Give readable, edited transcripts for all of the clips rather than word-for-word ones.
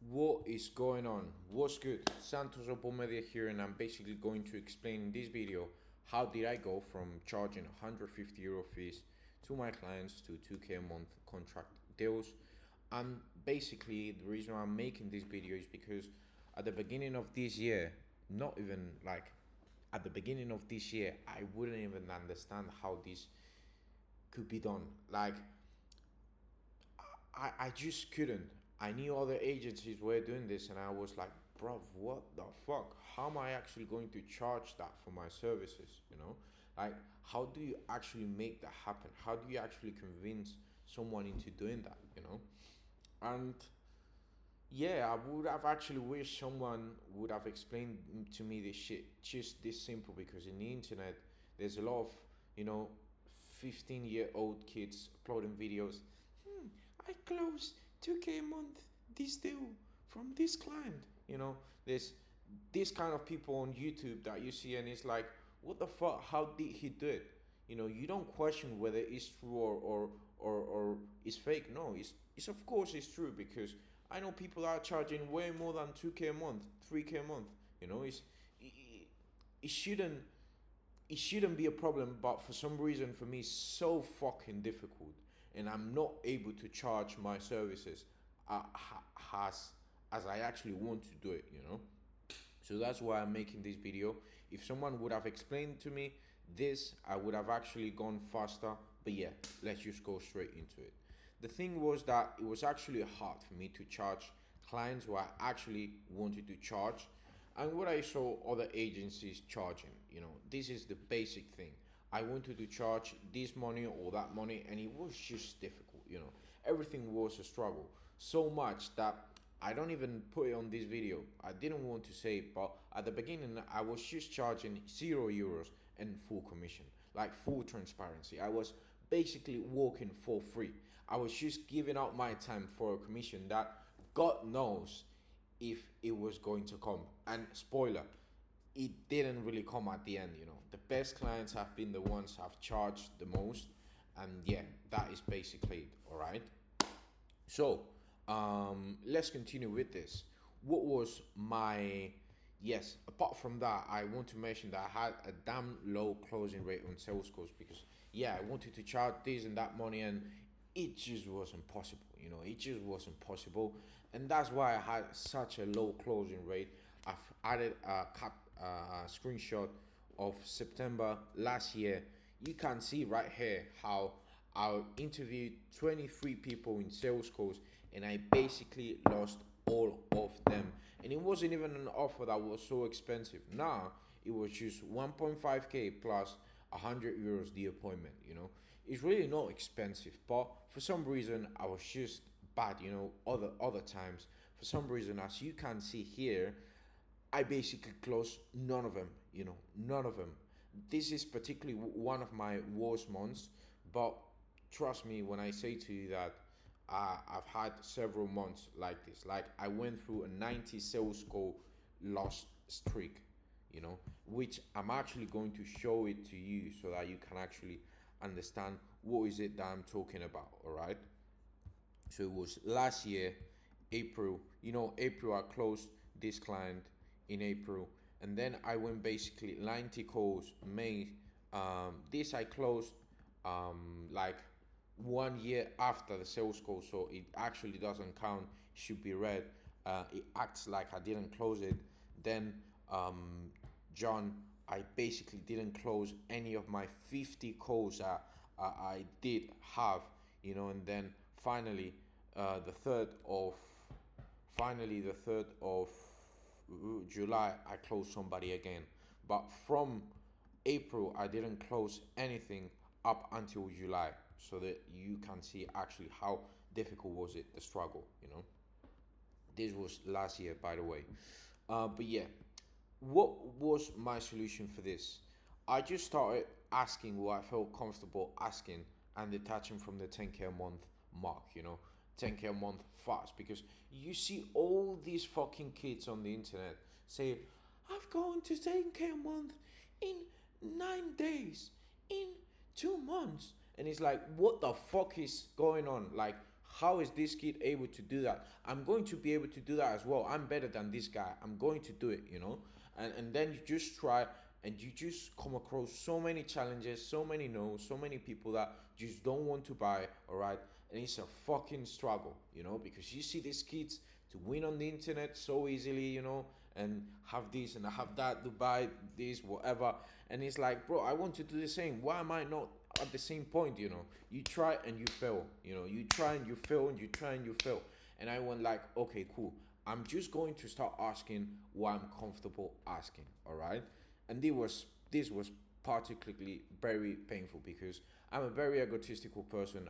What is going on? What's good? Santos Opomedia here, and I'm basically going to explain in this video how did I go from charging 150 euro fees to my clients to 2k a month contract deals. And basically, the reason why I'm making this video is because at the beginning of this year, not even like at the beginning of this year, I wouldn't even understand how this could be done. Like, I just couldn't. I knew other agencies were doing this, and I was like, bro, what the fuck? How am I actually going to charge that for my services? Like, how do you actually make that happen? How do you actually convince someone into doing that? And yeah, I would have actually wished someone would have explained to me this shit just this simple, because in the internet there's a lot of, you know, 15-year-old kids uploading videos. I closed 2k a month this deal from this client. There's this kind of people on YouTube that you see, and it's like, what the fuck? How did he do it? You don't question whether it's true or it's fake. No, it's of course it's true, because I know people are charging way more than 2k a month, 3k a month. It, it shouldn't it shouldn't be a problem, but for some reason for me it's so fucking difficult, and I'm not able to charge my services as as I actually want to do it. So that's why I'm making this video. If someone would have explained to me this, I would have actually gone faster. But yeah, let's just go straight into it. The thing was that it was actually hard for me to charge clients who I actually wanted to charge, and what I saw other agencies charging. This is the basic thing. I wanted to charge this money or that money, and it was just difficult. Everything was a struggle. So much that I don't even put it on this video. I didn't want to say it, but at the beginning I was just charging €0 and full commission, like full transparency. I was basically working for free. I was just giving out my time for a commission that God knows if it was going to come. And spoiler, it didn't really come at the end. The best clients have been the ones I've charged the most, and yeah, that is basically it. All right. So let's continue with this. What was my yes? Apart from that, I want to mention that I had a damn low closing rate on sales calls, because yeah, I wanted to charge this and that money, and it just wasn't possible. It just wasn't possible, and that's why I had such a low closing rate. I've added a screenshot of September last year. You can see right here how I interviewed 23 people in sales calls, and I basically lost all of them. And it wasn't even an offer that was so expensive. Now it was just 1.5k plus 100 euros the appointment. It's really not expensive, but for some reason I was just bad. Other times, for some reason, as you can see here, I basically closed none of them. None of them. This is particularly one of my worst months, but trust me when I say to you that I've had several months like this. Like, I went through a 90 sales call lost streak, which I'm actually going to show it to you so that you can actually understand what is it that I'm talking about. All right. So it was last year, April. April I closed this client in April, and then I went basically 90 calls. May, this I closed like 1 year after the sales call, so it actually doesn't count. Should be read. It acts like I didn't close it. Then John, I basically didn't close any of my 50 calls that I did have. And then finally, the third of July, I closed somebody again. But from April, I didn't close anything up until July, so that you can see actually how difficult was it, the struggle. This was last year, by the way. But yeah, what was my solution for this? I just started asking what I felt comfortable asking, and detaching from the 10k a month mark. 10k a month fast, because you see all these fucking kids on the internet say, I've gone to 10k a month in 9 days, in 2 months, and it's like, what the fuck is going on? Like, how is this kid able to do that? I'm going to be able to do that as well. I'm better than this guy. I'm going to do it, you know? And then you just try, and you just come across so many challenges, so many no's, so many people that just don't want to buy, all right? And it's a fucking struggle, you know, because you see these kids to win on the internet so easily, you know, and have this and have that, to buy this, whatever. And it's like, bro, I want to do the same. Why am I not at the same point, you know? You try and you fail, you know, you try and you fail and you try and you fail. And I went like, okay, cool. I'm just going to start asking what I'm comfortable asking, all right? And this was particularly very painful because I'm a very egotistical person.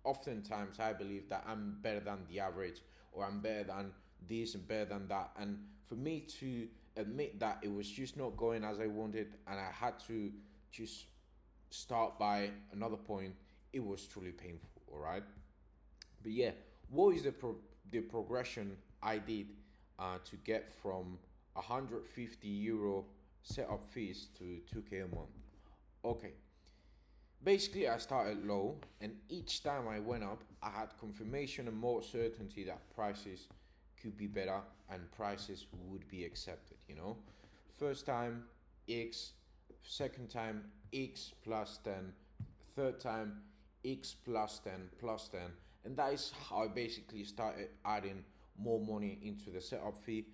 Oftentimes I believe that I'm better than the average, or I'm better than this and better than that. And for me to admit that it was just not going as I wanted, and I had to just start by another point, it was truly painful, all right? But yeah, what is the progression I did to get from 150 euro setup fees to 2k a month? Okay, basically I started low, and each time I went up, I had confirmation and more certainty that prices could be better and prices would be accepted, you know? First time X, second time X plus 10, third time X plus 10 plus 10. And that is how I basically started adding more money into the setup fee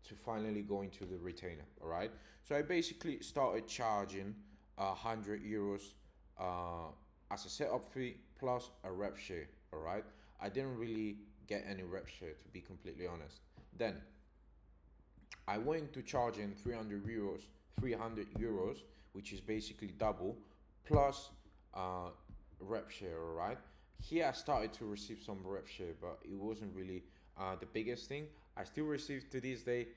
to finally go into the retainer, all right? So I basically started charging 100 euros as a setup fee plus a rep share, all right? I didn't really get any rep share, to be completely honest. Then I went to charging 300 euros, which is basically double, plus rep share, all right? Here I started to receive some rep share, but it wasn't really the biggest thing. I still receive to this day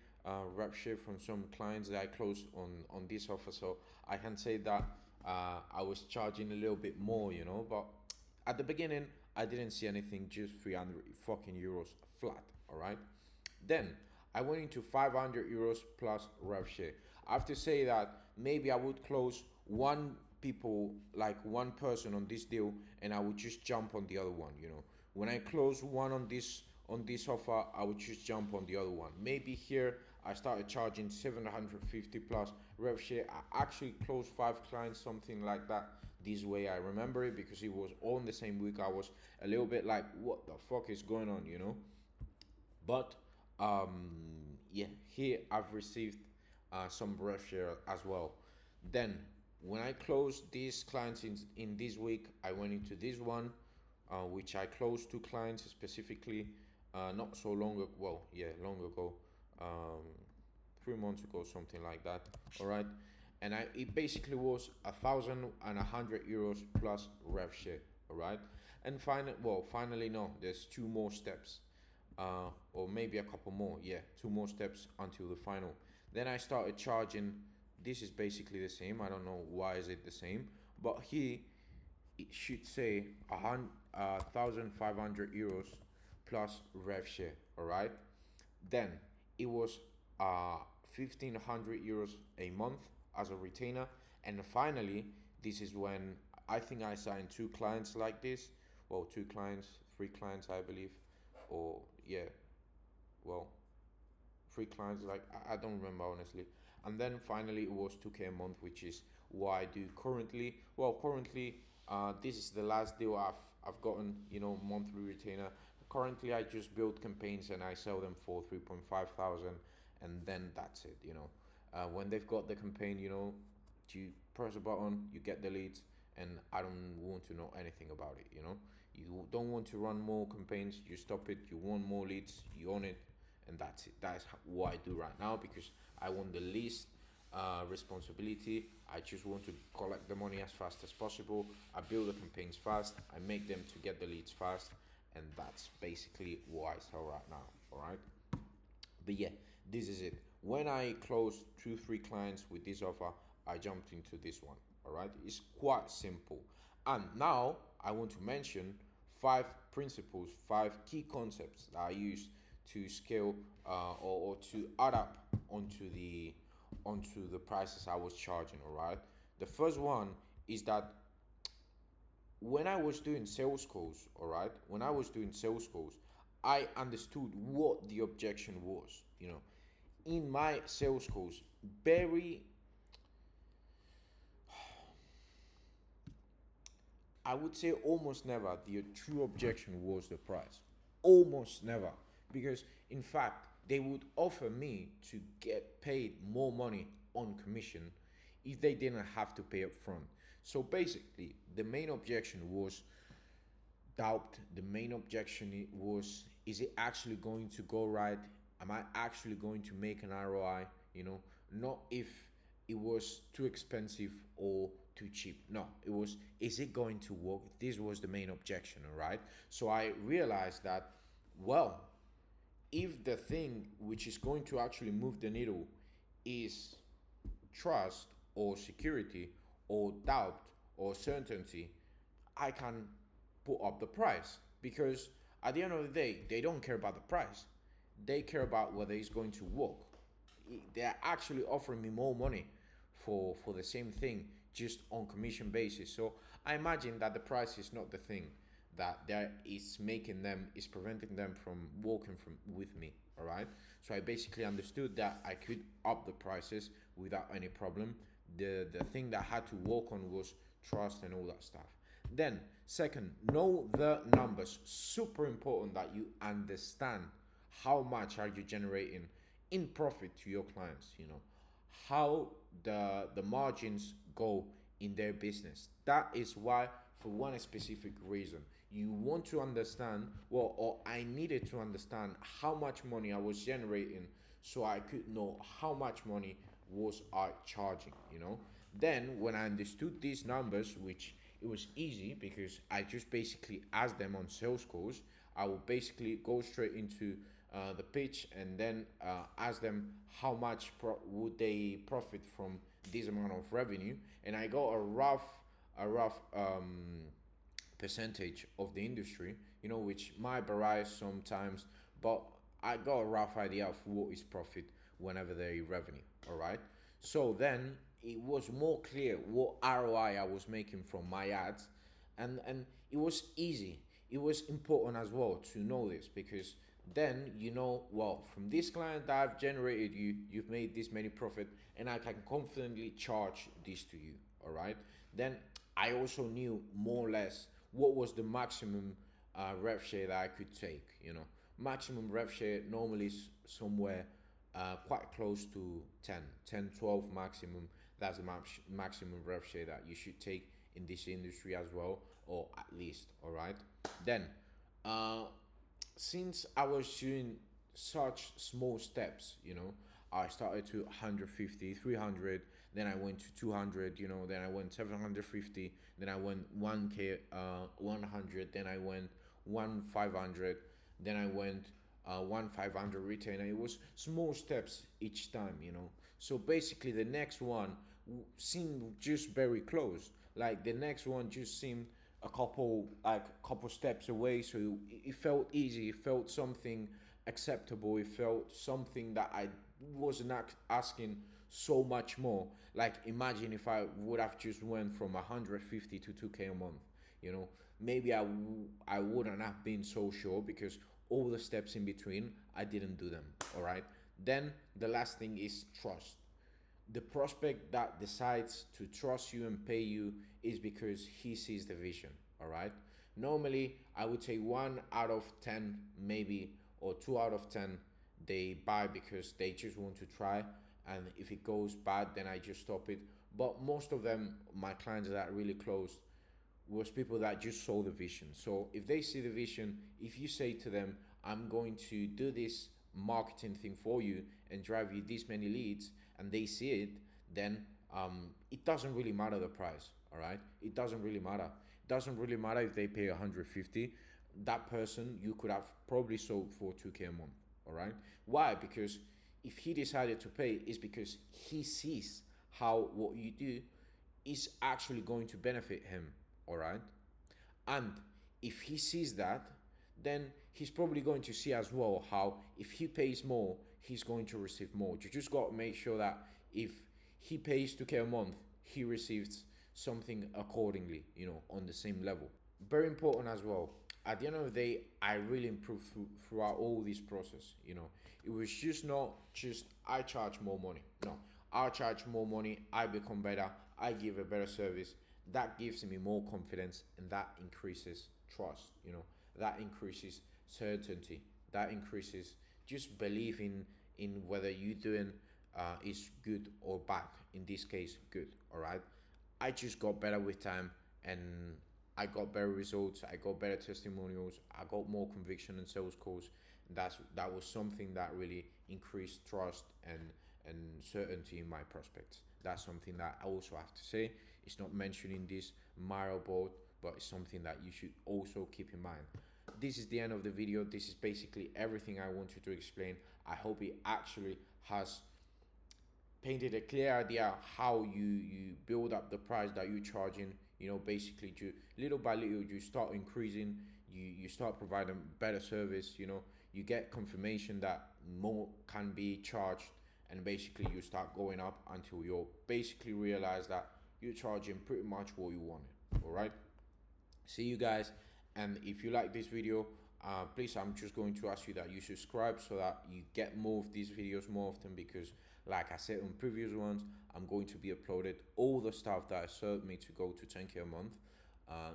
rep share from some clients that I closed on this offer, so I can say that I was charging a little bit more, you know. But at the beginning, I didn't see anything, just 300 fucking euros flat, all right? Then I went into 500 euros plus rev share. I have to say that maybe I would close one person on this deal, and I would just jump on the other one, you know. When I close one on this offer, I would just jump on the other one. Maybe here I started charging 750 plus rev share. I actually closed 5 clients, something like that. This way I remember it because it was all in the same week. I was a little bit like, what the fuck is going on, you know? But yeah, here I've received some rev share as well. Then when I closed these clients in this week, I went into this one, which I closed 2 clients specifically, not so long ago. Well, yeah, long ago, 3 months ago, something like that. All right, and it basically was 1,100 euros plus rev share. All right, and finally, no, there's 2 more steps, or maybe a couple more. Yeah, 2 more steps until the final. Then I started charging. This is basically the same. I don't know why is it the same, but here it should say 1,500 euros plus rev share. All right. Then it was 1,500 euros a month as a retainer, and finally, this is when I think I signed 2 clients like this. Well, 2 clients, 3 clients, I believe, or yeah, well, 3 clients. Like I don't remember honestly. And then finally, it was 2k a month, which is what I do currently. Well, currently, this is the last deal I've gotten. You know, monthly retainer. Currently, I just build campaigns and I sell them for 3.5 thousand, and then that's it. You know, when they've got the campaign, you know, you press a button, you get the leads, and I don't want to know anything about it. You know, you don't want to run more campaigns, you stop it. You want more leads, you own it, and that's it. That's what I do right now because I want the least responsibility. I just want to collect the money as fast as possible. I build the campaigns fast. I make them to get the leads fast, and that's basically what I sell right now. All right. But yeah, this is it. When I closed 2, 3 clients with this offer, I jumped into this one. All right. It's quite simple. And now I want to mention 5 principles, 5 key concepts that I use to scale or to add up onto the prices I was charging. All right. The first one is that when I was doing sales calls, all right, when I was doing sales calls, I understood what the objection was. In my sales calls, very, I would say almost never the true objection was the price. Almost never. Because in fact, they would offer me to get paid more money on commission if they didn't have to pay up front. So basically, the main objection was doubt. The main objection was, is it actually going to go right? Am I actually going to make an ROI? Not if it was too expensive or too cheap. No, it was, is it going to work? This was the main objection, all right? So I realized that, well, if the thing which is going to actually move the needle is trust or security or doubt or certainty, I can put up the price, because at the end of the day, they don't care about the price. They care about whether it's going to work. They're actually offering me more money for the same thing, just on commission basis. So I imagine that the price is not the thing that is making them, is preventing them from working from with me. All right. So I basically understood that I could up the prices without any problem. The thing that I had to work on was trust and all that stuff. Then second, know the numbers. Super important that you understand how much are you generating in profit to your clients. How the margins go in their business. That is why, for one specific reason, you want to understand, well, or I needed to understand how much money I was generating, so I could know how much money was I charging. Then when I understood these numbers, which it was easy because I just basically asked them on sales calls. I would basically go straight into the pitch, and then ask them how much would they profit from this amount of revenue, and I got a rough percentage of the industry, which might vary sometimes, but I got a rough idea of what is profit whenever there is revenue. All right. So then it was more clear what ROI I was making from my ads, and it was easy. It was important as well to know this, because then well, from this client that I've generated, you've made this many profit, and I can confidently charge this to you. All right. Then I also knew more or less what was the maximum rev share that I could take. Maximum rev share normally is somewhere quite close to 12 maximum. That's the maximum rev share that you should take in this industry as well, or at least. All right. Then uh, since I was doing such small steps, I started to 150, 300, then I went to 200, then I went 750, then I went 1K, 100, then I went 1,500, then I went 1,500 retainer. It was small steps each time. So basically, the next one seemed just very close. Like the next one just seemed a couple steps away. So it felt easy. It felt something acceptable. It felt something that I wasn't asking so much more. Like imagine if I would have just went from 150 to 2K a month. Maybe I wouldn't have been so sure, because all the steps in between I didn't do them. All right. Then the last thing is trust. The prospect that decides to trust you and pay you is because he sees the vision. All right. Normally I would say 1 out of 10 maybe, or 2 out of 10, they buy because they just want to try, and if it goes bad then I just stop it. But most of them, my clients that really closed, was people that just saw the vision. So if they see the vision, if you say to them, I'm going to do this marketing thing for you and drive you this many leads, and they see it, then it doesn't really matter the price. All right. It doesn't really matter. It doesn't really matter if they pay 150. That person you could have probably sold for 2K a month. All right. Why? Because if he decided to pay, is because he sees how what you do is actually going to benefit him. All right. And if he sees that, then he's probably going to see as well how if he pays more, he's going to receive more. You just got to make sure that if he pays 2K a month, he receives something accordingly, on the same level. Very important as well. At the end of the day, I really improved throughout all this process. It was just not just I charge more money. No, I charge more money, I become better, I give a better service. That gives me more confidence, and that increases trust. That increases certainty. That increases just belief in whether you doing is good or bad. In this case, good. All right. I just got better with time, and I got better results. I got better testimonials. I got more conviction in sales calls. That was something that really increased trust and certainty in my prospects. That's something that I also have to say. It's not mentioned in this Miro board, but it's something that you should also keep in mind. This is the end of the video. This is basically everything I wanted to explain. I hope it actually has painted a clear idea how you build up the price that you're charging. Basically, little by little, you start increasing. You start providing better service. You get confirmation that more can be charged, and basically you start going up until you basically realize that you're charging pretty much what you wanted. All right. See you guys, and if you like this video, please, I'm just going to ask you that you subscribe so that you get more of these videos more often, because like I said on previous ones, I'm going to be uploaded all the stuff that served me to go to 10K a month.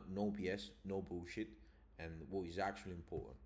No BS, no bullshit, and what is actually important.